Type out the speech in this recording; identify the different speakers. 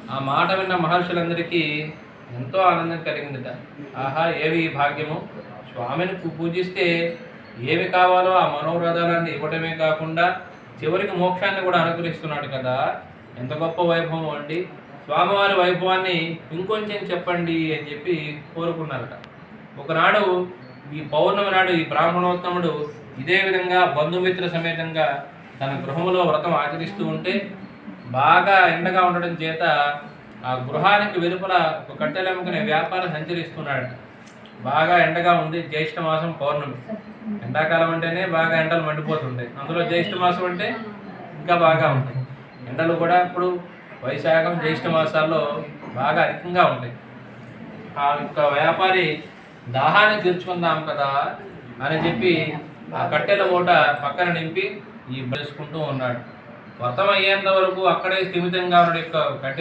Speaker 1: ఆ మాట విన్న మహర్షులందరికీ ఎంతో ఆనందం కలిగిందట. ఆహా, ఏమి భాగ్యము! స్వామిని పూజిస్తే ఏమి కావాలో ఆ మనోరథాలన్నీ ఇవ్వడమే కాకుండా చివరికి మోక్షాన్ని కూడా అనుగ్రహిస్తున్నాడు కదా! ఎంత గొప్ప వైభవం అండి! స్వామివారి వైభవాన్ని ఇంకొంచెం చెప్పండి అని చెప్పి కోరుకున్నారట. ఒకనాడు ఈ పౌర్ణమి నాడు ఈ బ్రాహ్మణోత్తముడు ఇదే విధంగా బంధుమిత్ర సమేతంగా తన గృహంలో వ్రతం ఆచరిస్తూ ఉంటే బాగా ఎండగా ఉండడం చేత ఆ గృహానికి వెలుపల ఒక కట్టెలెమ్మకనే వ్యాపారం సంచరిస్తున్నాడు. బాగా ఎండగా ఉంది, జ్యేష్ఠ మాసం పౌర్ణమి. ఎండాకాలం అంటేనే బాగా ఎండలు మండిపోతుంటాయి, అందులో జ్యేష్ఠ మాసం అంటే ఇంకా బాగా ఉంటాయి ఎండలు కూడా. ఇప్పుడు వైశాఖం జ్యేష్ఠ మాసాల్లో బాగా అధికంగా ఉంటాయి. ఆ యొక్క వ్యాపారి దాహాన్ని తీర్చుకుందాం కదా అని చెప్పి ఆ కట్టెల మూట పక్కన నింపి ఈ చేసుకుంటూ ఉన్నాడు. వ్రతం అయ్యేంత వరకు అక్కడే స్థిమితంగా ఉన్న యొక్క కట్టె